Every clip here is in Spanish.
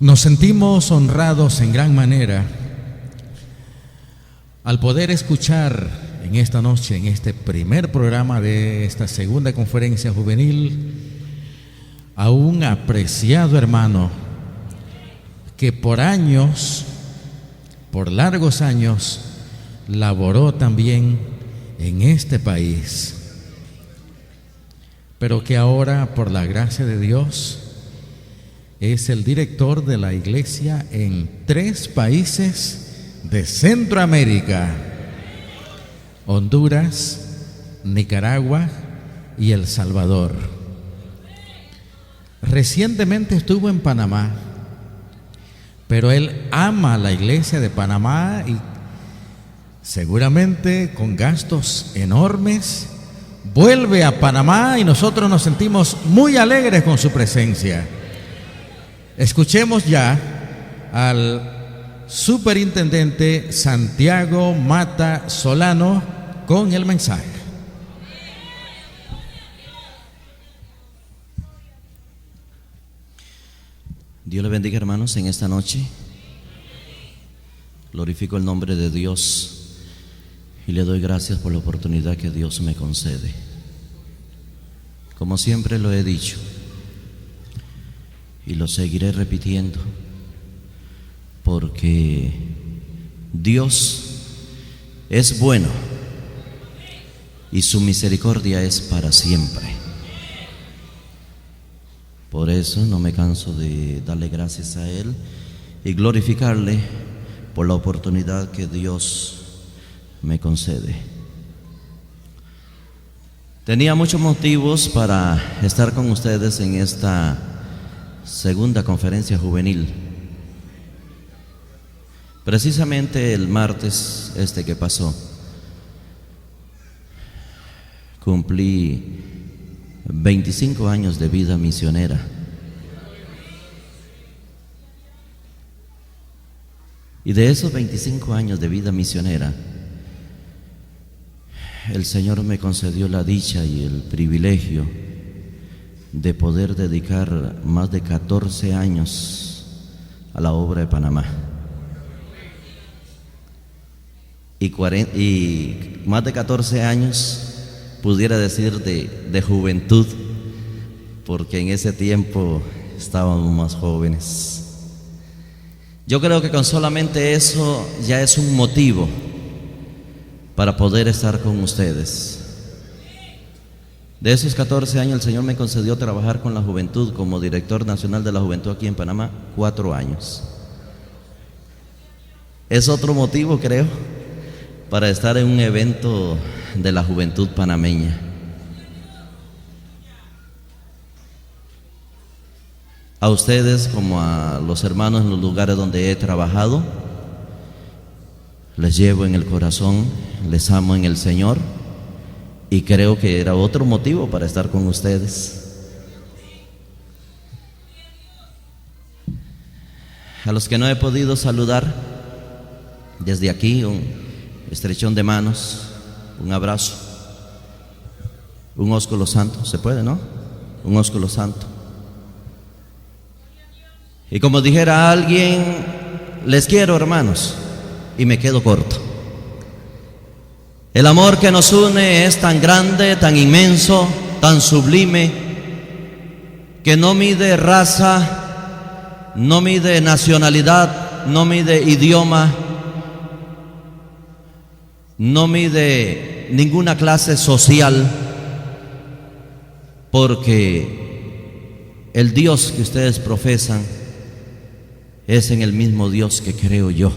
Nos sentimos honrados en gran manera al poder escuchar en esta noche, en este primer programa de esta segunda conferencia juvenil, a un apreciado hermano que por años, por largos años, laboró también en este país, pero que ahora, por la gracia de Dios, es el director de la iglesia en 3 países de Centroamérica: Honduras, Nicaragua y El Salvador. Recientemente estuvo en Panamá, pero él ama la iglesia de Panamá y seguramente con gastos enormes vuelve a Panamá, y nosotros nos sentimos muy alegres con su presencia. Escuchemos ya al superintendente Santiago Mata Solano con el mensaje. Dios le bendiga, hermanos, en esta noche. Glorifico el nombre de Dios y le doy gracias por la oportunidad que Dios me concede. Como siempre lo he dicho y lo seguiré repitiendo, porque Dios es bueno y su misericordia es para siempre. Por eso no me canso de darle gracias a Él y glorificarle por la oportunidad que Dios me concede. Tenía muchos motivos para estar con ustedes en esta segunda conferencia juvenil. Precisamente el martes que pasó, cumplí 25 años de vida misionera. Y de esos 25 años de vida misionera, el Señor me concedió la dicha y el privilegio de poder dedicar más de 14 años a la obra de Panamá. Y más de 14 años, pudiera decir, de juventud, porque en ese tiempo estábamos más jóvenes. Yo creo que con solamente eso ya es un motivo para poder estar con ustedes. De esos 14 años, el Señor me concedió trabajar con la juventud como director nacional de la juventud aquí en Panamá, 4 años. Es otro motivo, creo, para estar en un evento de la juventud panameña. A ustedes, como a los hermanos en los lugares donde he trabajado, les llevo en el corazón, les amo en el Señor, y creo que era otro motivo para estar con ustedes. A los que no he podido saludar, desde aquí un estrechón de manos, un abrazo, un ósculo santo, ¿se puede, no? Un ósculo santo. Y como dijera alguien, les quiero, hermanos, y me quedo corto. El amor que nos une es tan grande, tan inmenso, tan sublime, que no mide raza, no mide nacionalidad, no mide idioma, no mide ninguna clase social, porque el Dios que ustedes profesan es en el mismo Dios que creo yo,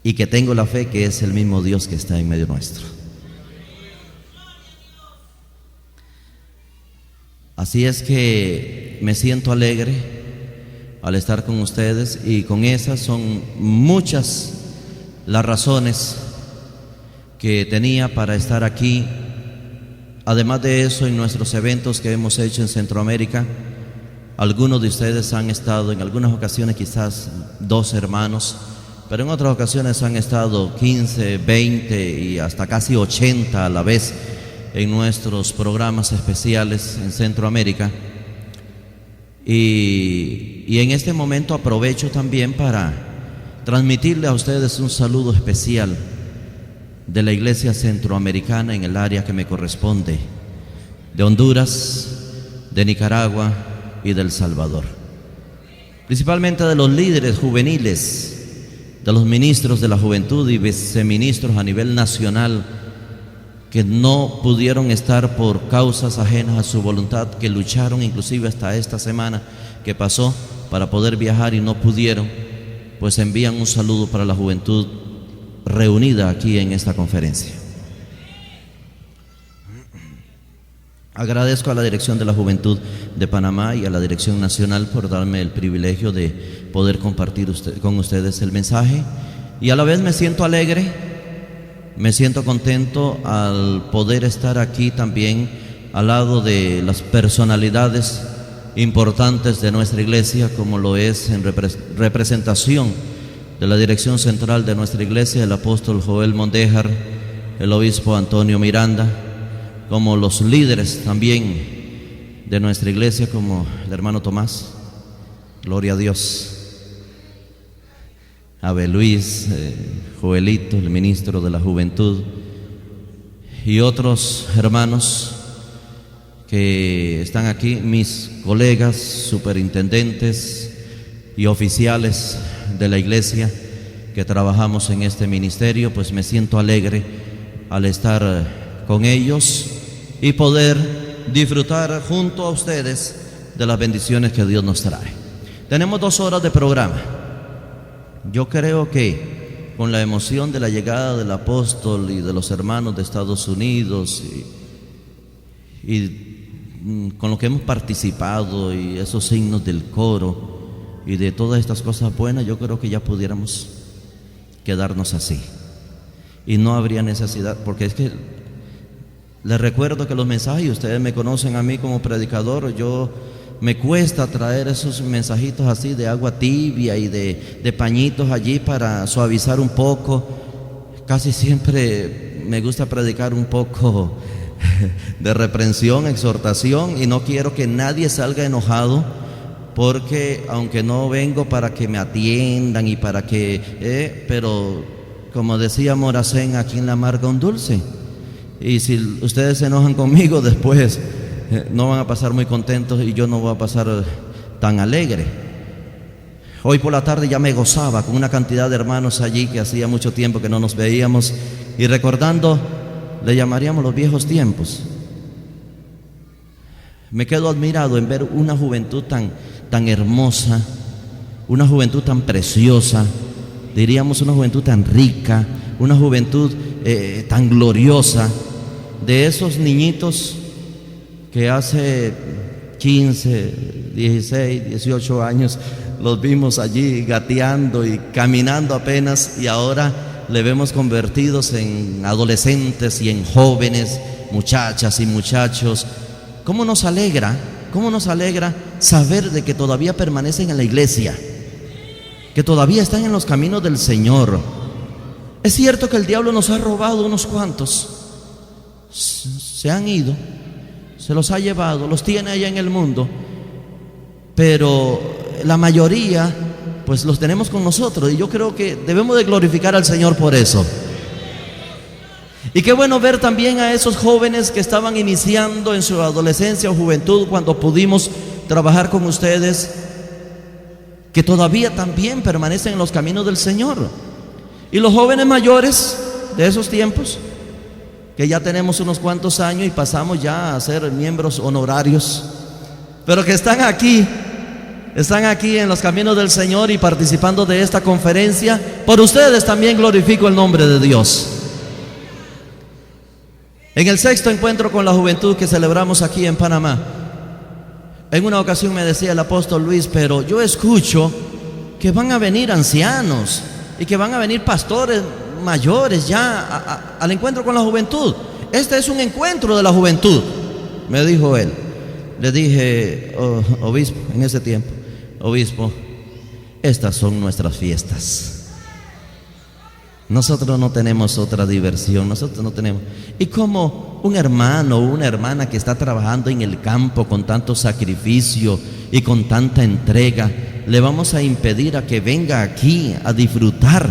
y que tengo la fe que es el mismo Dios que está en medio nuestro. Así es que me siento alegre al estar con ustedes, y con esas son muchas las razones que tenía para estar aquí. Además de eso, en nuestros eventos que hemos hecho en Centroamérica, algunos de ustedes han estado, en algunas ocasiones quizás 2 hermanos, pero en otras ocasiones han estado 15, 20 y hasta casi 80 a la vez en nuestros programas especiales en Centroamérica. Y en este momento aprovecho también para transmitirle a ustedes un saludo especial de la Iglesia Centroamericana en el área que me corresponde, de Honduras, de Nicaragua y de El Salvador. Principalmente de los líderes juveniles, de los ministros de la juventud y viceministros a nivel nacional que no pudieron estar por causas ajenas a su voluntad, que lucharon inclusive hasta esta semana que pasó para poder viajar y no pudieron, pues envían un saludo para la juventud reunida aquí en esta conferencia. Agradezco a la Dirección de la Juventud de Panamá y a la Dirección Nacional por darme el privilegio de poder compartir con ustedes el mensaje, y a la vez me siento alegre, me siento contento al poder estar aquí también al lado de las personalidades importantes de nuestra iglesia, como lo es en representación de la dirección central de nuestra iglesia, el apóstol Joel Mondéjar, el obispo Antonio Miranda, como los líderes también de nuestra iglesia, como el hermano Tomás, gloria a Dios, Abel Luis, Joelito, el ministro de la juventud, y otros hermanos que están aquí, mis colegas, superintendentes y oficiales de la iglesia que trabajamos en este ministerio. Pues me siento alegre al estar con ellos y poder disfrutar junto a ustedes de las bendiciones que Dios nos trae. Tenemos 2 horas de programa. Yo creo que con la emoción de la llegada del apóstol y de los hermanos de Estados Unidos y con lo que hemos participado y esos signos del coro y de todas estas cosas buenas, yo creo que ya pudiéramos quedarnos así y no habría necesidad, porque es que les recuerdo que los mensajes, y ustedes me conocen a mí como predicador, yo me cuesta traer esos mensajitos así de agua tibia y de pañitos allí para suavizar un poco. Casi siempre me gusta predicar un poco de reprensión, exhortación, y no quiero que nadie salga enojado, porque aunque no vengo para que me atiendan y para que pero como decía Moracén, aquí en la amarga un dulce, y si ustedes se enojan conmigo después no van a pasar muy contentos y yo no voy a pasar tan alegre. Hoy por la tarde ya me gozaba con una cantidad de hermanos allí que hacía mucho tiempo que no nos veíamos, y recordando, le llamaríamos los viejos tiempos. Me quedo admirado en ver una juventud tan hermosa, una juventud tan preciosa, diríamos una juventud tan rica, una juventud tan gloriosa, de esos niñitos que hace 15, 16, 18 años los vimos allí gateando y caminando apenas, y ahora le vemos convertidos en adolescentes y en jóvenes, muchachas y muchachos. ¿Cómo nos alegra saber de que todavía permanecen en la iglesia, que todavía están en los caminos del Señor? Es cierto que el diablo nos ha robado unos cuantos, se han ido, se los ha llevado, los tiene allá en el mundo, pero la mayoría pues los tenemos con nosotros, y yo creo que debemos de glorificar al Señor por eso. Y qué bueno ver también a esos jóvenes que estaban iniciando en su adolescencia o juventud cuando pudimos trabajar con ustedes, que todavía también permanecen en los caminos del Señor. Y los jóvenes mayores de esos tiempos, que ya tenemos unos cuantos años y pasamos ya a ser miembros honorarios, pero que están aquí en los caminos del Señor y participando de esta conferencia. Por ustedes también glorifico el nombre de Dios. En el 6º encuentro con la juventud que celebramos aquí en Panamá, en una ocasión me decía el apóstol Luis, pero yo escucho que van a venir ancianos y que van a venir pastores mayores ya al encuentro con la juventud. Este es un encuentro de la juventud, me dijo él. Le dije, obispo, en ese tiempo, obispo, estas son nuestras fiestas. Nosotros no tenemos otra diversión, nosotros no tenemos. Y como un hermano o una hermana que está trabajando en el campo con tanto sacrificio y con tanta entrega, le vamos a impedir a que venga aquí a disfrutar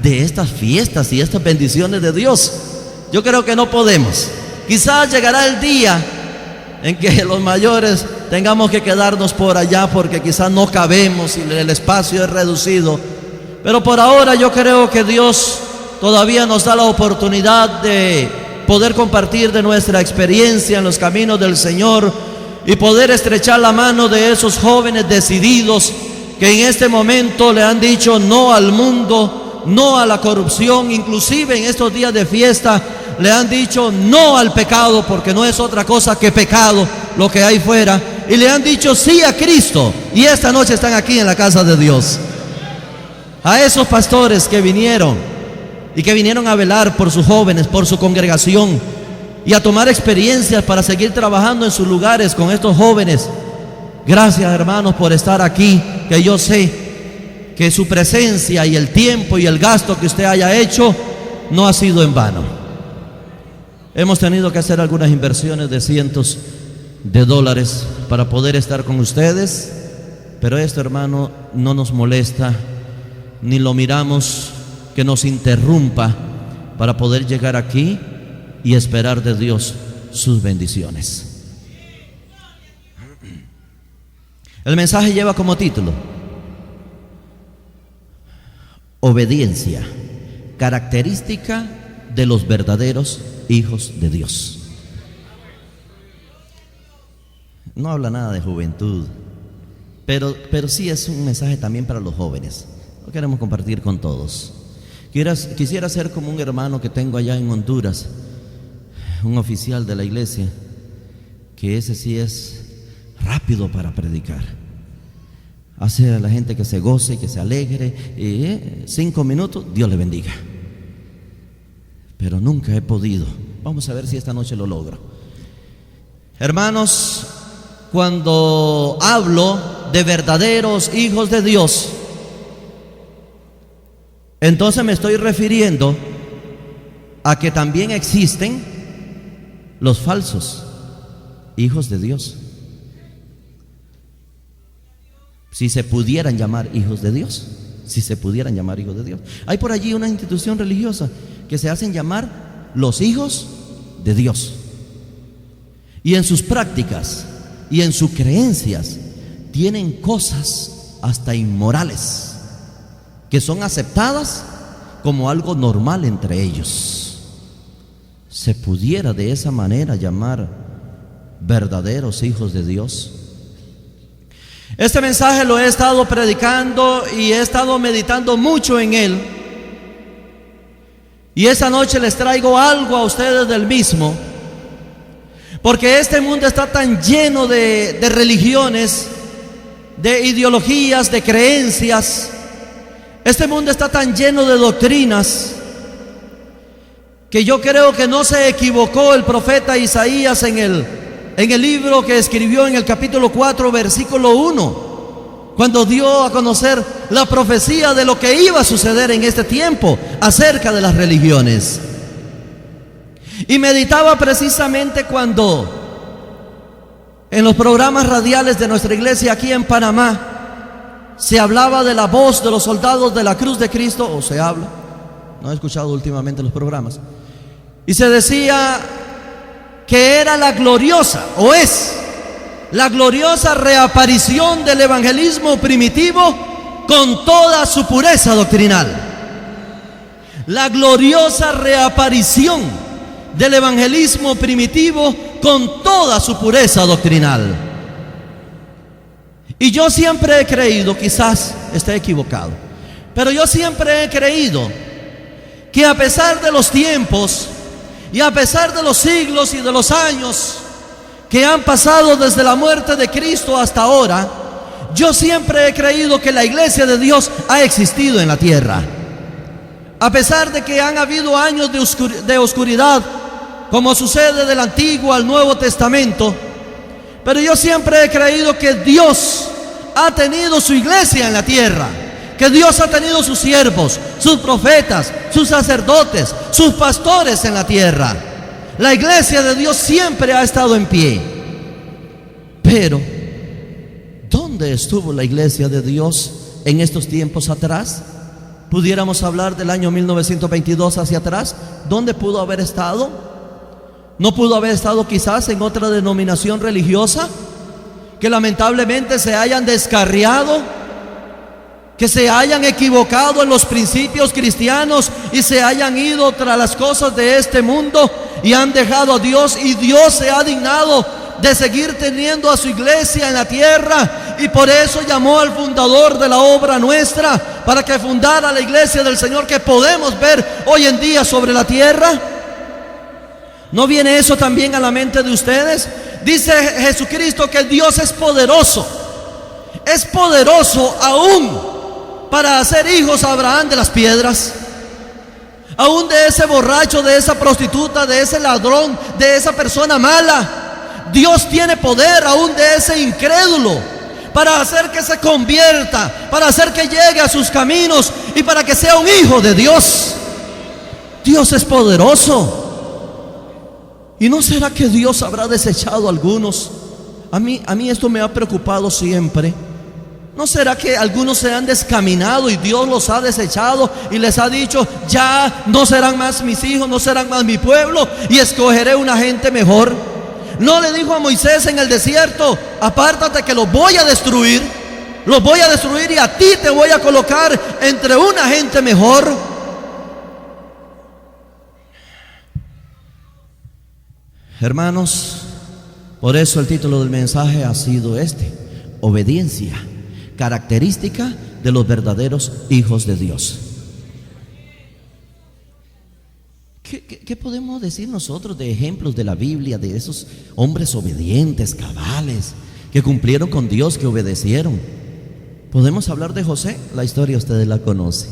de estas fiestas y estas bendiciones de Dios? Yo creo que no podemos. Quizás llegará el día en que los mayores tengamos que quedarnos por allá porque quizás no cabemos y el espacio es reducido. Pero por ahora yo creo que Dios todavía nos da la oportunidad de poder compartir de nuestra experiencia en los caminos del Señor y poder estrechar la mano de esos jóvenes decididos que en este momento le han dicho no al mundo, no a la corrupción, inclusive en estos días de fiesta le han dicho no al pecado, porque no es otra cosa que pecado lo que hay fuera, y le han dicho sí a Cristo, y esta noche están aquí en la casa de Dios. A esos pastores que vinieron y que vinieron a velar por sus jóvenes, por su congregación y a tomar experiencias para seguir trabajando en sus lugares con estos jóvenes, gracias hermanos por estar aquí, que yo sé que su presencia y el tiempo y el gasto que usted haya hecho no ha sido en vano. Hemos tenido que hacer algunas inversiones de cientos de dólares para poder estar con ustedes, pero esto, hermano, no nos molesta ni lo miramos que nos interrumpa para poder llegar aquí y esperar de Dios sus bendiciones. El mensaje lleva como título: obediencia, característica de los verdaderos hijos de Dios. No habla nada de juventud, pero sí es un mensaje también para los jóvenes. Lo queremos compartir con todos. Quisiera ser como un hermano que tengo allá en Honduras, un oficial de la iglesia, que ese sí es rápido para predicar. Hace a la gente que se goce, que se alegre, y 5 minutos, Dios le bendiga. Pero nunca he podido. Vamos a ver si esta noche lo logro. Hermanos, cuando hablo de verdaderos hijos de Dios, entonces me estoy refiriendo a que también existen los falsos hijos de Dios, si se pudieran llamar hijos de Dios, si se pudieran llamar hijos de Dios. Hay por allí una institución religiosa que se hacen llamar los hijos de Dios, y en sus prácticas y en sus creencias tienen cosas hasta inmorales que son aceptadas como algo normal entre ellos. ¿Se pudiera de esa manera llamar verdaderos hijos de Dios? Este mensaje lo he estado predicando y he estado meditando mucho en él, y esta noche les traigo algo a ustedes del mismo, porque este mundo está tan lleno de religiones, de ideologías, de creencias. Este mundo está tan lleno de doctrinas que yo creo que no se equivocó el profeta Isaías en el libro que escribió en el capítulo 4, versículo 1, cuando dio a conocer la profecía de lo que iba a suceder en este tiempo acerca de las religiones. Y meditaba precisamente cuando en los programas radiales de nuestra iglesia aquí en Panamá se hablaba de la voz de los soldados de la cruz de Cristo, o se habla, no he escuchado últimamente los programas, y se decía que era la gloriosa, o es la gloriosa reaparición del evangelismo primitivo con toda su pureza doctrinal. La gloriosa reaparición del evangelismo primitivo con toda su pureza doctrinal. Y yo siempre he creído, quizás esté equivocado, pero yo siempre he creído que a pesar de los tiempos y a pesar de los siglos y de los años que han pasado desde la muerte de Cristo hasta ahora, yo siempre he creído que la iglesia de Dios ha existido en la tierra. A pesar de que han habido años de oscuridad, como sucede del Antiguo al Nuevo Testamento, pero yo siempre he creído que Dios ha tenido su iglesia en la tierra, que Dios ha tenido sus siervos, sus profetas, sus sacerdotes, sus pastores en la tierra. La iglesia de Dios siempre ha estado en pie. Pero, ¿dónde estuvo la iglesia de Dios en estos tiempos atrás? Pudiéramos hablar del año 1922 hacia atrás. ¿Dónde pudo haber estado? ¿No pudo haber estado quizás en otra denominación religiosa? Que lamentablemente se hayan descarriado, que se hayan equivocado en los principios cristianos y se hayan ido tras las cosas de este mundo y han dejado a Dios, y Dios se ha dignado de seguir teniendo a su iglesia en la tierra, y por eso llamó al fundador de la obra nuestra para que fundara la iglesia del Señor que podemos ver hoy en día sobre la tierra. ¿No viene eso también a la mente de ustedes? Dice Jesucristo que Dios es poderoso aún para hacer hijos a Abraham de las piedras, aún de ese borracho, de esa prostituta, de ese ladrón, de esa persona mala. Dios tiene poder aún de ese incrédulo para hacer que se convierta, para hacer que llegue a sus caminos y para que sea un hijo de Dios. Dios es poderoso. ¿Y no será que Dios habrá desechado a algunos? A mí esto me ha preocupado siempre. ¿No será que algunos se han descaminado y Dios los ha desechado y les ha dicho: ya no serán más mis hijos, no serán más mi pueblo, y escogeré una gente mejor? ¿No le dijo a Moisés en el desierto: apártate que los voy a destruir y a ti te voy a colocar entre una gente mejor? Hermanos, por eso el título del mensaje ha sido obediencia, característica de los verdaderos hijos de Dios. ¿Qué podemos decir nosotros de ejemplos de la Biblia, de esos hombres obedientes, cabales, que cumplieron con Dios, que obedecieron? Podemos hablar de José. La historia ustedes la conocen.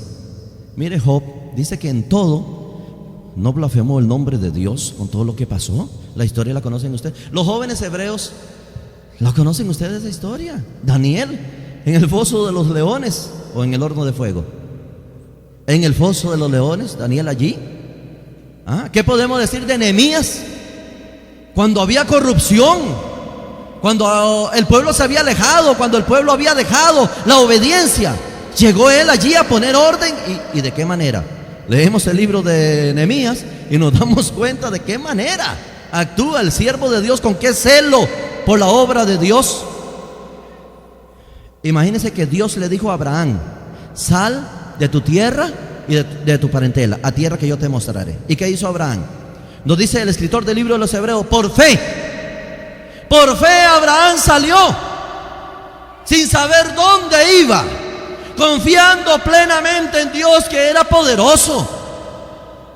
Mire, Job dice que en todo no blasfemó el nombre de Dios con todo lo que pasó. La historia la conocen ustedes. Los jóvenes hebreos, ¿la conocen ustedes esa historia? Daniel en el foso de los leones o en el horno de fuego. En el foso de los leones, Daniel allí. ¿Qué podemos decir de Nehemías? Cuando había corrupción, cuando el pueblo se había alejado, cuando el pueblo había dejado la obediencia, llegó él allí a poner orden. ¿Y de qué manera? Leemos el libro de Nehemías y nos damos cuenta de qué manera actúa el siervo de Dios, con qué celo por la obra de Dios. Imagínense que Dios le dijo a Abraham: sal de tu tierra y de tu parentela a tierra que yo te mostraré. ¿Y qué hizo Abraham? Nos dice el escritor del libro de los Hebreos: por fe Abraham salió sin saber dónde iba, confiando plenamente en Dios, que era poderoso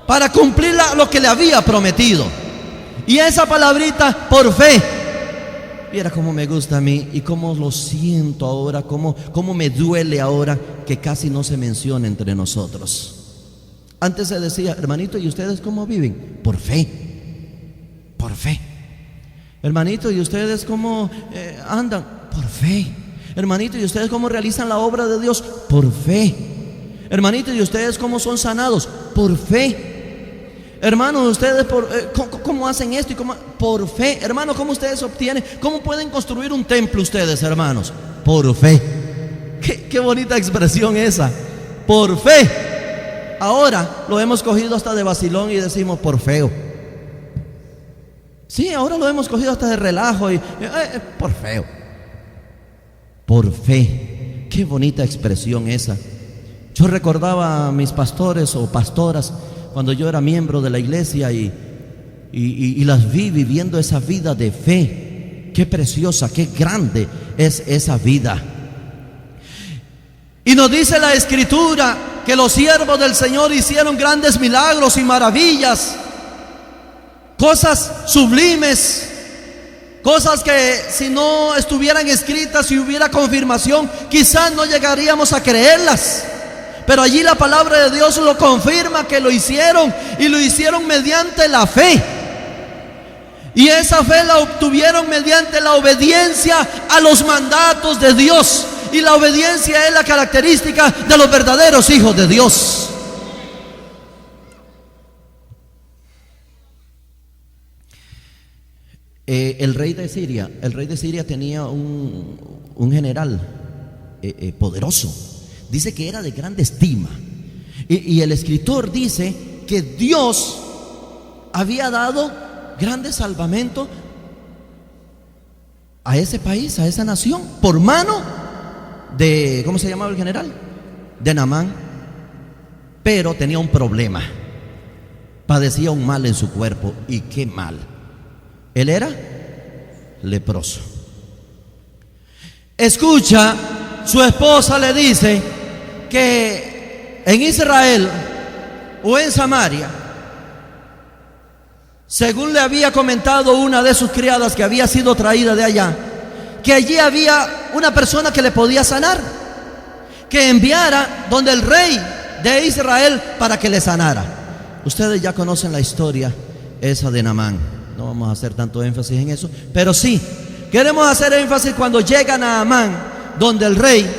para cumplir lo que le había prometido. Y esa palabrita, por fe, viera cómo me gusta a mí y cómo lo siento ahora, cómo me duele ahora que casi no se menciona entre nosotros. Antes se decía: hermanito, ¿y ustedes cómo viven? Por fe. Por fe. Hermanito, ¿y ustedes cómo andan? Por fe. Hermanito, ¿y ustedes cómo realizan la obra de Dios? Por fe. Hermanito, ¿y ustedes cómo son sanados? Por fe. Hermanos, ustedes ¿cómo hacen esto? Por fe. Hermanos, ¿cómo ustedes obtienen? ¿Cómo pueden construir un templo ustedes, hermanos? Por fe. Qué bonita expresión esa. Por fe. Ahora lo hemos cogido hasta de vacilón y decimos por feo. Sí, ahora lo hemos cogido hasta de relajo y por feo. Por fe. Qué bonita expresión esa. Yo recordaba a mis pastores o pastoras cuando yo era miembro de la iglesia y las vi viviendo esa vida de fe. Qué preciosa, qué grande es esa vida. Y nos dice la Escritura que los siervos del Señor hicieron grandes milagros y maravillas, cosas sublimes, cosas que si no estuvieran escritas, si hubiera confirmación, quizás no llegaríamos a creerlas. Pero allí la palabra de Dios lo confirma, que lo hicieron, y lo hicieron mediante la fe. Y esa fe la obtuvieron mediante la obediencia a los mandatos de Dios. y la obediencia es la característica de los verdaderos hijos de Dios. El rey de Siria tenía un general poderoso. Dice que era de grande estima. Y el escritor dice que Dios había dado grande salvamento a ese país, a esa nación, por mano de, ¿cómo se llamaba el general? De Naamán. Pero tenía un problema. Padecía un mal en su cuerpo. ¿Y qué mal? Él era leproso. Escucha, su esposa le dice que en Israel o en Samaria, según le había comentado una de sus criadas que había sido traída de allá, que allí había una persona que le podía sanar, que enviara donde el rey de Israel para que le sanara. Ustedes ya conocen la historia esa de Naamán. No vamos a hacer tanto énfasis en eso, pero sí queremos hacer énfasis cuando llega Naamán donde el rey,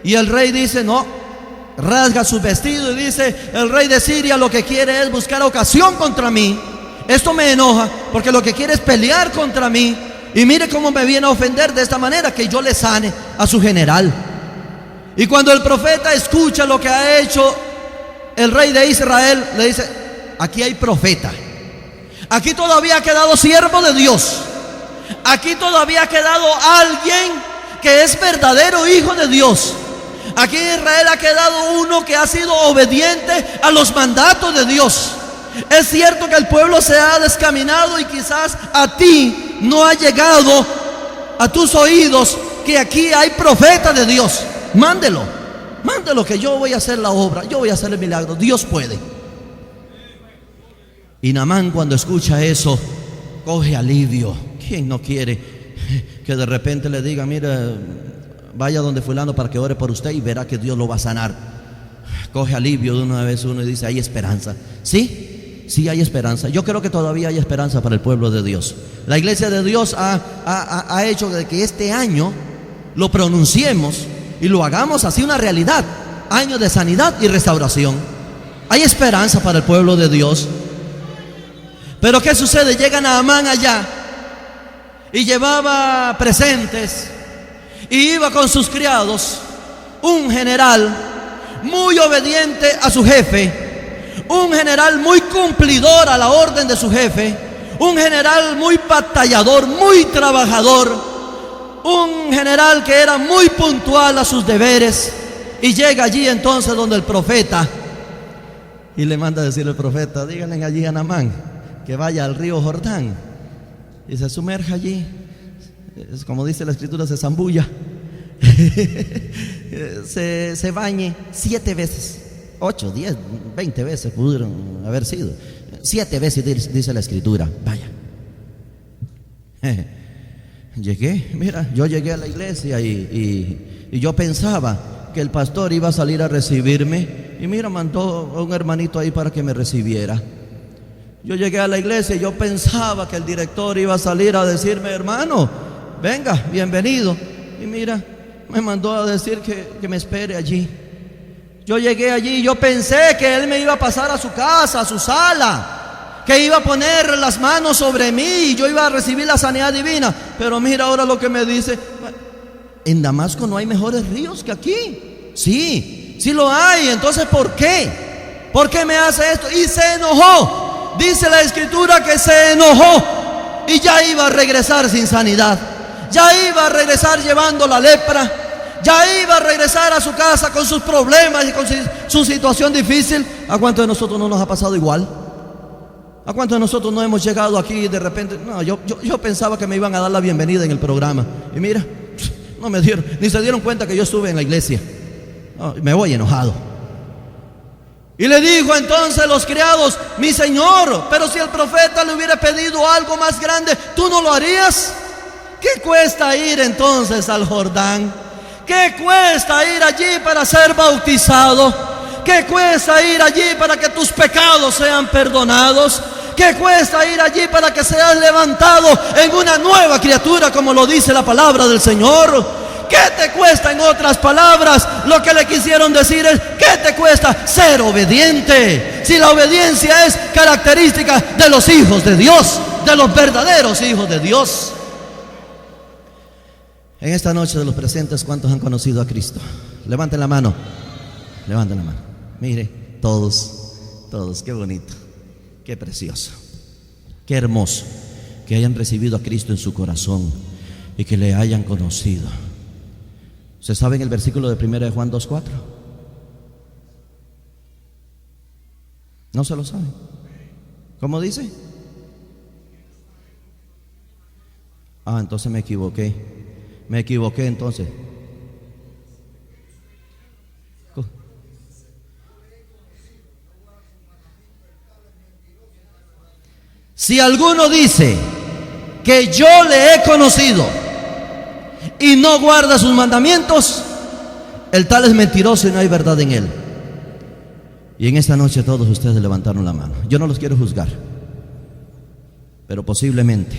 y el rey dice no, rasga su vestido y dice: el rey de Siria lo que quiere es buscar ocasión contra mí. Esto me enoja porque lo que quiere es pelear contra mí, y mire cómo me viene a ofender de esta manera, que yo le sane a su general. Y cuando el profeta escucha lo que ha hecho el rey de Israel, le dice: aquí hay profeta, aquí todavía ha quedado siervo de Dios, aquí todavía ha quedado alguien que es verdadero hijo de Dios. Aquí en Israel ha quedado uno que ha sido obediente a los mandatos de Dios. Es cierto que el pueblo se ha descaminado y quizás a ti no ha llegado a tus oídos que aquí hay profeta de Dios. Mándelo que yo voy a hacer la obra, yo voy a hacer el milagro, Dios puede. Y Naamán, cuando escucha eso, coge alivio. ¿Quién no quiere que de repente le diga: mira, vaya donde fulano para que ore por usted y verá que Dios lo va a sanar? Coge alivio de una vez uno y dice: hay esperanza. Sí hay esperanza. Yo creo que todavía hay esperanza para el pueblo de Dios. La iglesia de Dios ha hecho de que este año lo pronunciemos y lo hagamos así una realidad. Año de sanidad y restauración. Hay esperanza para el pueblo de Dios. Pero ¿qué sucede? Llega Naamán allá y llevaba presentes y iba con sus criados, un general muy obediente a su jefe, un general muy cumplidor a la orden de su jefe, un general muy batallador, muy trabajador, un general que era muy puntual a sus deberes. Y llega allí entonces donde el profeta y le manda a decir el profeta: díganle allí a Naamán que vaya al río Jordán y se sumerja allí, es como dice la escritura, se zambulla, se bañe 7 veces, 8, 10, 20 veces pudieron haber sido, 7 veces dice la escritura. Vaya. Yo llegué a la iglesia y yo pensaba que el pastor iba a salir a recibirme, y mira, mandó a un hermanito ahí para que me recibiera. Yo llegué a la iglesia y yo pensaba que el director iba a salir a decirme: hermano, venga, bienvenido. Y mira, me mandó a decir que me espere allí. Yo llegué allí y yo pensé que él me iba a pasar a su casa, a su sala, que iba a poner las manos sobre mí y yo iba a recibir la sanidad divina. Pero mira ahora lo que me dice: en Damasco no hay mejores ríos que aquí. Sí lo hay. Entonces, ¿por qué? ¿Por qué me hace esto? Y se enojó. Dice la escritura que se enojó y ya iba a regresar sin sanidad, ya iba a regresar llevando la lepra, ya iba a regresar a su casa con sus problemas y con su situación difícil. ¿A cuántos de nosotros no nos ha pasado igual? ¿A cuántos de nosotros no hemos llegado aquí y de repente, no, yo pensaba que me iban a dar la bienvenida en el programa, y mira, no me dieron, ni se dieron cuenta que yo estuve en la iglesia? No, me voy enojado. Y le dijo entonces los criados: mi señor, pero si el profeta le hubiera pedido algo más grande, ¿tú no lo harías? ¿Qué cuesta ir entonces al Jordán? ¿Qué cuesta ir allí para ser bautizado? ¿Qué cuesta ir allí para que tus pecados sean perdonados? ¿Qué cuesta ir allí para que seas levantado en una nueva criatura, como lo dice la palabra del Señor? ¿Qué te cuesta? En otras palabras, lo que le quisieron decir es: ¿qué te cuesta ser obediente? Si la obediencia es característica de los hijos de Dios, de los verdaderos hijos de Dios. En esta noche de los presentes, ¿cuántos han conocido a Cristo? Levanten la mano. Levanten la mano. Mire, todos, qué bonito, qué precioso, qué hermoso que hayan recibido a Cristo en su corazón y que le hayan conocido. ¿Se saben el versículo de 1 de Juan 2:4? ¿No se lo saben? ¿Cómo dice? Entonces me equivoqué entonces. Si alguno dice que yo le he conocido y no guarda sus mandamientos, el tal es mentiroso y no hay verdad en él. Y en esta noche todos ustedes levantaron la mano. Yo no los quiero juzgar, pero posiblemente,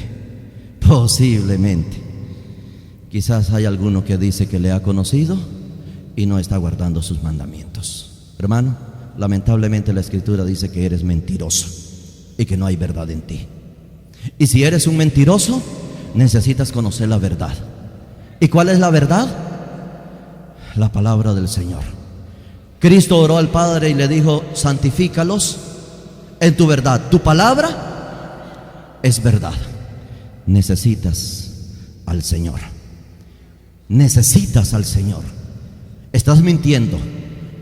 quizás hay alguno que dice que le ha conocido y no está guardando sus mandamientos. Hermano, lamentablemente la Escritura dice que eres mentiroso y que no hay verdad en ti. Y si eres un mentiroso, necesitas conocer la verdad. ¿Y cuál es la verdad? La palabra del Señor. Cristo oró al Padre y le dijo: santifícalos en tu verdad. Tu palabra es verdad. Necesitas al Señor. Necesitas al Señor. Estás mintiendo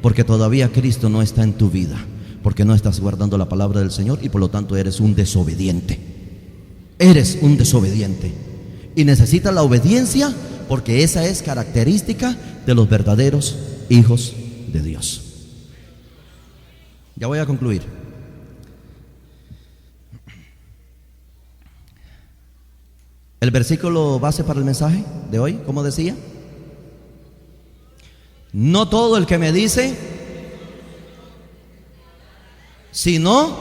porque todavía Cristo no está en tu vida, porque no estás guardando la palabra del Señor y por lo tanto eres un desobediente. Eres un desobediente y necesitas la obediencia, porque esa es característica de los verdaderos hijos de Dios. Ya voy a concluir. El versículo base para el mensaje de hoy, ¿cómo decía? No todo el que me dice, sino,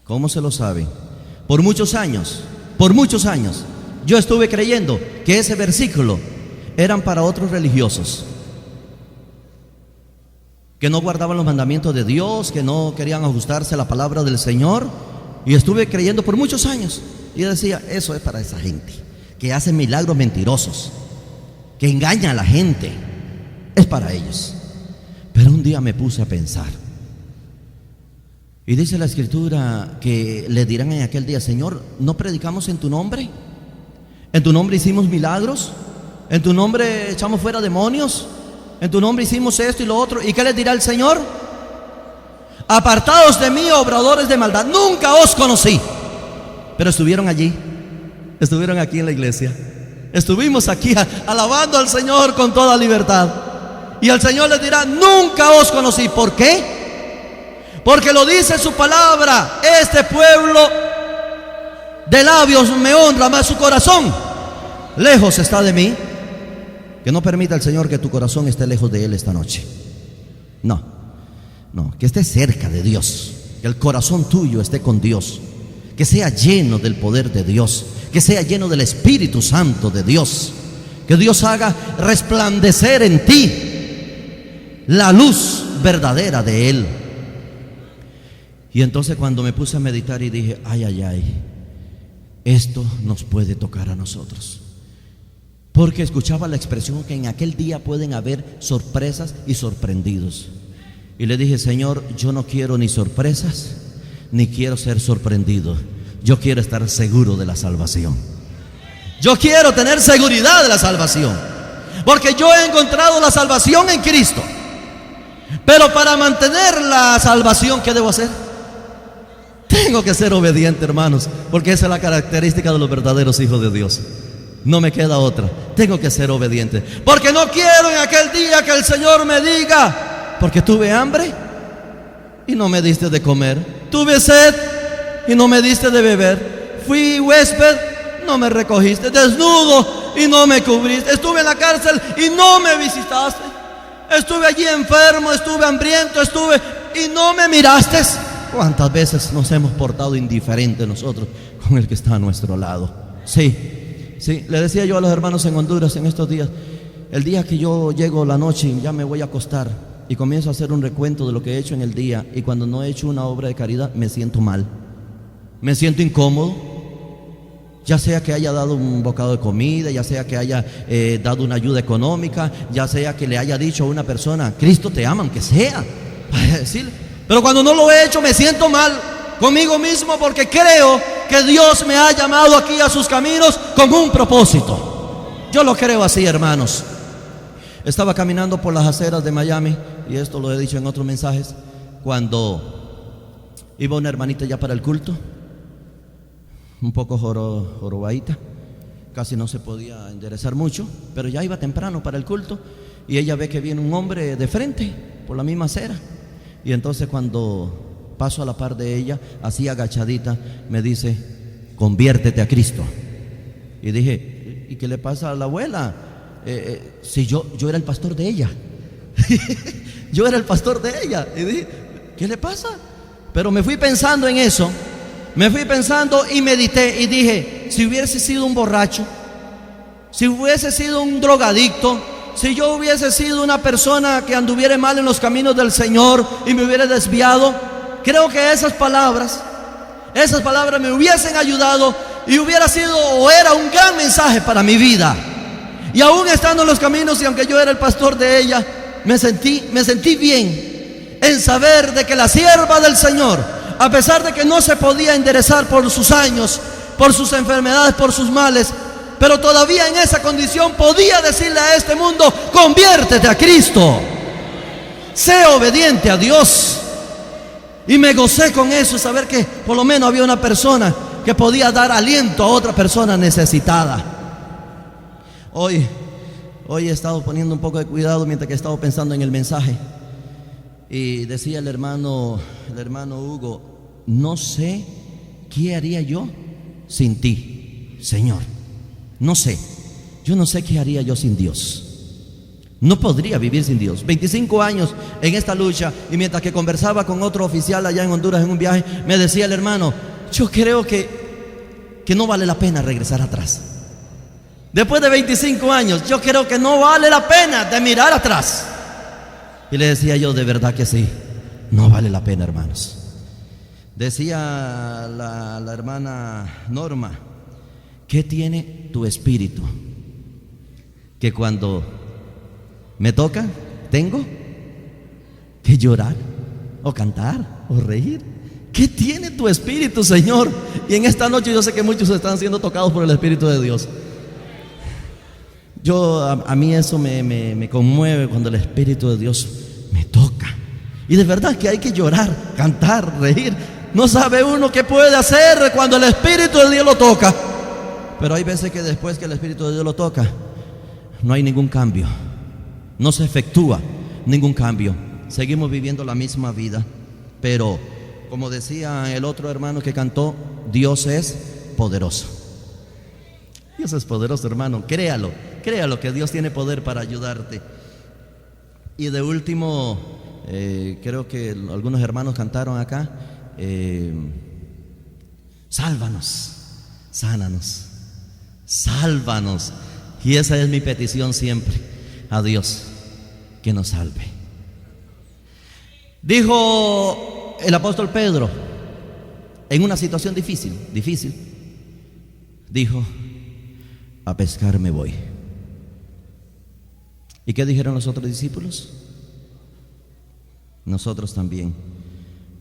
¿cómo se lo sabe? Por muchos años, yo estuve creyendo que ese versículo eran para otros religiosos que no guardaban los mandamientos de Dios, que no querían ajustarse a la palabra del Señor. Y estuve creyendo por muchos años. Y yo decía: eso es para esa gente que hace milagros mentirosos, que engaña a la gente. Es para ellos. Pero un día me puse a pensar, y dice la Escritura que le dirán en aquel día: Señor, ¿no predicamos en tu nombre? ¿En tu nombre hicimos milagros? ¿En tu nombre echamos fuera demonios? ¿En tu nombre hicimos esto y lo otro? ¿Y qué les dirá el Señor? Apartados de mí, obradores de maldad, nunca os conocí. Pero estuvieron allí, estuvieron aquí en la iglesia, estuvimos aquí alabando al Señor con toda libertad. Y el Señor les dirá: nunca os conocí. ¿Por qué? Porque lo dice su palabra: este pueblo de labios me honra, mas su corazón lejos está de mí. Que no permita el Señor que tu corazón esté lejos de Él esta noche. No, que esté cerca de Dios, que el corazón tuyo esté con Dios, que sea lleno del poder de Dios, que sea lleno del Espíritu Santo de Dios, que Dios haga resplandecer en ti la luz verdadera de Él. Y entonces cuando me puse a meditar y dije: ay, esto nos puede tocar a nosotros, porque escuchaba la expresión que en aquel día pueden haber sorpresas y sorprendidos. Y le dije: Señor, yo no quiero ni sorpresas, ni quiero ser sorprendido. Yo quiero estar seguro de la salvación. Yo quiero tener seguridad de la salvación, porque yo he encontrado la salvación en Cristo. Pero para mantener la salvación, ¿qué debo hacer? Tengo que ser obediente, hermanos, porque esa es la característica de los verdaderos hijos de Dios. No me queda otra. Tengo que ser obediente, porque no quiero en aquel día que el Señor me diga: porque tuve hambre y no me diste de comer, tuve sed y no me diste de beber, fui huésped, no me recogiste, desnudo y no me cubriste, estuve en la cárcel y no me visitaste, estuve allí enfermo, estuve hambriento, estuve y no me miraste. ¿Cuántas veces nos hemos portado indiferente nosotros con el que está a nuestro lado? Sí, Sí, le decía yo a los hermanos en Honduras en estos días, el día que yo llego la noche y ya me voy a acostar y comienzo a hacer un recuento de lo que he hecho en el día, y cuando no he hecho una obra de caridad me siento mal, me siento incómodo, ya sea que haya dado un bocado de comida, ya sea que haya dado una ayuda económica, ya sea que le haya dicho a una persona, Cristo te ama, aunque sea, para decirle. Pero cuando no lo he hecho me siento mal conmigo mismo, porque creo que Dios me ha llamado aquí a sus caminos con un propósito. Yo lo creo así, hermanos. Estaba caminando por las aceras de Miami, y esto lo he dicho en otros mensajes, cuando iba una hermanita ya para el culto, un poco jorobadita, casi no se podía enderezar mucho, pero ya iba temprano para el culto, y ella ve que viene un hombre de frente por la misma acera, y entonces cuando paso a la par de ella, así agachadita, me dice, conviértete a Cristo. Y dije, ¿y qué le pasa a la abuela? Si yo era el pastor de ella. Yo era el pastor de ella. Y dije, ¿qué le pasa? Pero me fui pensando en eso. Me fui pensando y medité y dije, si hubiese sido un borracho, si hubiese sido un drogadicto, si yo hubiese sido una persona que anduviera mal en los caminos del Señor y me hubiera desviado, creo que esas palabras me hubiesen ayudado y hubiera sido o era un gran mensaje para mi vida. Y aún estando en los caminos, y aunque yo era el pastor de ella, me sentí bien en saber de que la sierva del Señor, a pesar de que no se podía enderezar por sus años, por sus enfermedades, por sus males, pero todavía en esa condición podía decirle a este mundo, conviértete a Cristo, sé obediente a Dios. Y me gocé con eso, saber que por lo menos había una persona que podía dar aliento a otra persona necesitada. Hoy he estado poniendo un poco de cuidado mientras que he estado pensando en el mensaje, y decía el hermano Hugo, no sé qué haría yo sin ti, Señor. Yo no sé qué haría yo sin Dios. No podría vivir sin Dios. 25 años en esta lucha, y mientras que conversaba con otro oficial allá en Honduras en un viaje, me decía el hermano, yo creo que no vale la pena regresar atrás. Después de 25 años, yo creo que no vale la pena de mirar atrás. Y le decía yo, de verdad que sí, no vale la pena, hermanos. Decía la hermana Norma, ¿qué tiene tu espíritu? Que cuando me toca, tengo que llorar, o cantar, o reír. ¿Qué tiene tu espíritu, Señor? Y en esta noche yo sé que muchos están siendo tocados por el Espíritu de Dios. A mí eso me conmueve cuando el Espíritu de Dios me toca. Y de verdad que hay que llorar, cantar, reír. No sabe uno qué puede hacer cuando el Espíritu de Dios lo toca. Pero hay veces que después que el Espíritu de Dios lo toca, no hay ningún cambio, no se efectúa ningún cambio. Seguimos viviendo la misma vida. Pero como decía el otro hermano que cantó, Dios es poderoso. Dios es poderoso, hermano, créalo que Dios tiene poder para ayudarte. Y de último, creo que algunos hermanos cantaron acá, sálvanos, sánanos, sálvanos. Y esa es mi petición siempre a Dios, que nos salve. Dijo el apóstol Pedro en una situación difícil, dijo, a pescar me voy. ¿Y qué dijeron los otros discípulos? Nosotros también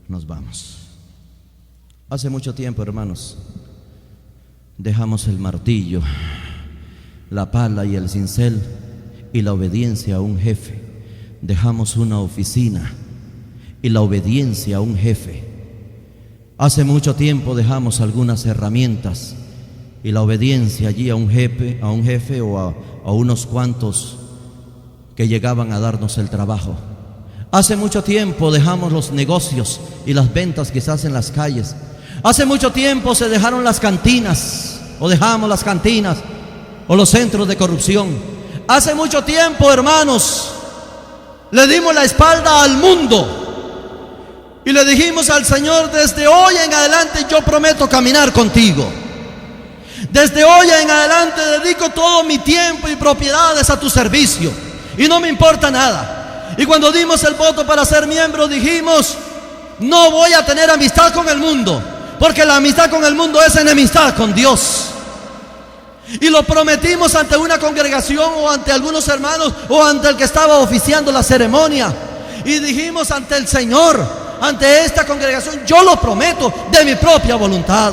nos vamos. Hace mucho tiempo, hermanos, dejamos el martillo, la pala y el cincel y la obediencia a un jefe. Dejamos una oficina y la obediencia a un jefe. Hace mucho tiempo dejamos algunas herramientas y la obediencia allí a un jefe o a unos cuantos que llegaban a darnos el trabajo. Hace mucho tiempo dejamos los negocios y las ventas quizás en las calles. Hace mucho tiempo se dejaron las cantinas, o dejamos las cantinas, o los centros de corrupción. Hace mucho tiempo, hermanos, le dimos la espalda al mundo y le dijimos al Señor, desde hoy en adelante yo prometo caminar contigo. Desde hoy en adelante dedico todo mi tiempo y propiedades a tu servicio y no me importa nada. Y cuando dimos el voto para ser miembro, dijimos: no voy a tener amistad con el mundo, porque la amistad con el mundo es enemistad con Dios. Y lo prometimos ante una congregación o ante algunos hermanos o ante el que estaba oficiando la ceremonia. Y dijimos ante el Señor, ante esta congregación: yo lo prometo de mi propia voluntad.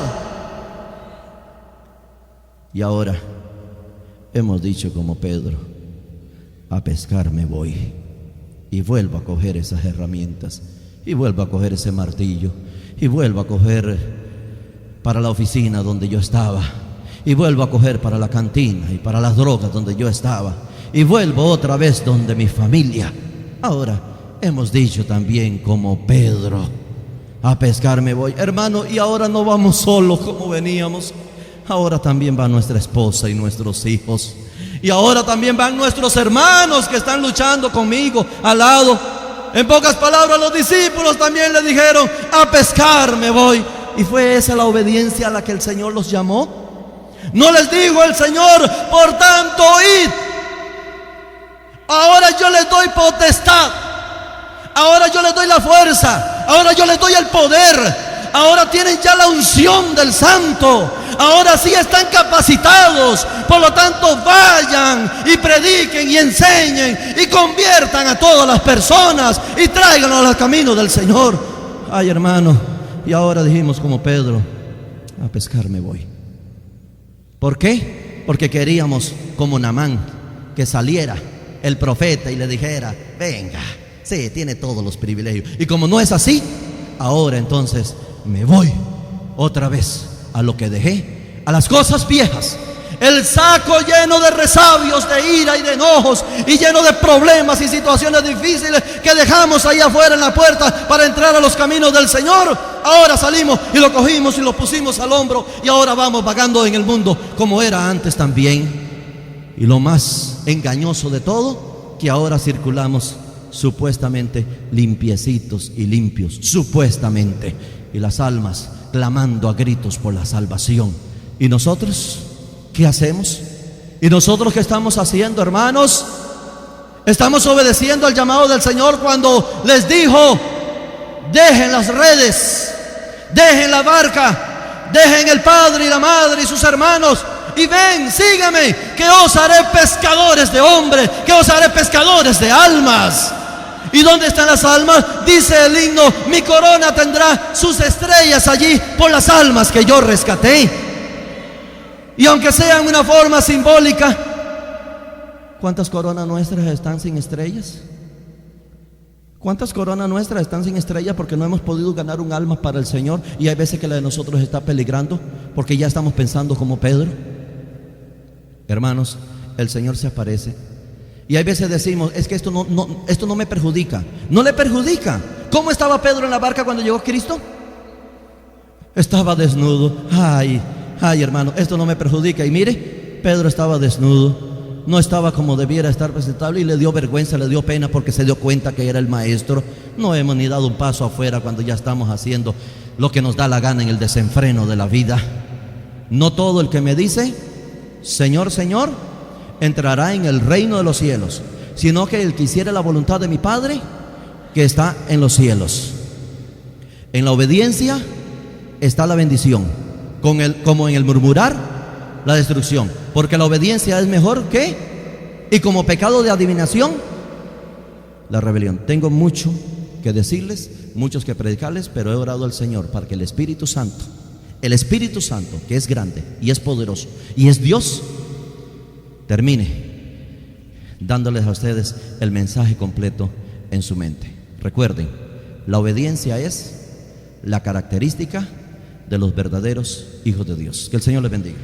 Y ahora hemos dicho como Pedro: a pescar me voy. Y vuelvo a coger esas herramientas, y vuelvo a coger ese martillo, y vuelvo a coger para la oficina donde yo estaba, y vuelvo a coger para la cantina y para las drogas donde yo estaba, y vuelvo otra vez donde mi familia. Ahora hemos dicho también como Pedro: a pescar me voy. Hermano, y ahora no vamos solos como veníamos. Ahora también va nuestra esposa y nuestros hijos. Y ahora también van nuestros hermanos que están luchando conmigo al lado. En pocas palabras, los discípulos también le dijeron: a pescar me voy. ¿Y fue esa la obediencia a la que el Señor los llamó? No les dijo el Señor: por tanto, id. Ahora yo les doy potestad. Ahora yo les doy la fuerza. Ahora yo les doy el poder. Ahora tienen ya la unción del Santo. Ahora sí están capacitados. Por lo tanto, vayan y prediquen y enseñen y conviertan a todas las personas y tráiganlos al camino del Señor. Ay, hermano, y ahora dijimos como Pedro: a pescar me voy. ¿Por qué? Porque queríamos como Naamán, que saliera el profeta y le dijera: venga, sí, tiene todos los privilegios. Y como no es así, ahora entonces me voy otra vez a lo que dejé, a las cosas viejas. El saco lleno de resabios, de ira y de enojos, y lleno de problemas y situaciones difíciles que dejamos ahí afuera en la puerta para entrar a los caminos del Señor. Ahora salimos y lo cogimos y lo pusimos al hombro, y ahora vamos vagando en el mundo como era antes también. Y lo más engañoso de todo, que ahora circulamos supuestamente limpiecitos y limpios, supuestamente, y las almas clamando a gritos por la salvación. ¿Y nosotros qué hacemos? ¿Y nosotros qué estamos haciendo, hermanos? Estamos obedeciendo al llamado del Señor cuando les dijo: dejen las redes, dejen la barca, dejen el padre y la madre y sus hermanos, y ven, síganme, que os haré pescadores de hombres, que os haré pescadores de almas. ¿Y dónde están las almas? Dice el himno: mi corona tendrá sus estrellas allí por las almas que yo rescaté. Y aunque sea en una forma simbólica, ¿cuántas coronas nuestras están sin estrellas? ¿Cuántas coronas nuestras están sin estrellas porque no hemos podido ganar un alma para el Señor? Y hay veces que la de nosotros está peligrando porque ya estamos pensando como Pedro. Hermanos, el Señor se aparece. Y hay veces decimos: es que esto no me perjudica. No le perjudica. ¿Cómo estaba Pedro en la barca cuando llegó Cristo? Estaba desnudo. Ay, hermano, esto no me perjudica. Y mire, Pedro estaba desnudo. No estaba como debiera estar presentable, y le dio vergüenza, le dio pena porque se dio cuenta que era el maestro. No hemos ni dado un paso afuera cuando ya estamos haciendo lo que nos da la gana en el desenfreno de la vida. No todo el que me dice: Señor, Señor, entrará en el reino de los cielos, sino que el que hiciere la voluntad de mi Padre que está en los cielos. En la obediencia está la bendición, como en el murmurar, la destrucción. Porque la obediencia es mejor que, y como pecado de adivinación, la rebelión. Tengo mucho que decirles, muchos que predicarles, pero he orado al Señor para que el Espíritu Santo, que es grande y es poderoso y es Dios, termine dándoles a ustedes el mensaje completo en su mente. Recuerden, la obediencia es la característica de los verdaderos hijos de Dios. Que el Señor les bendiga.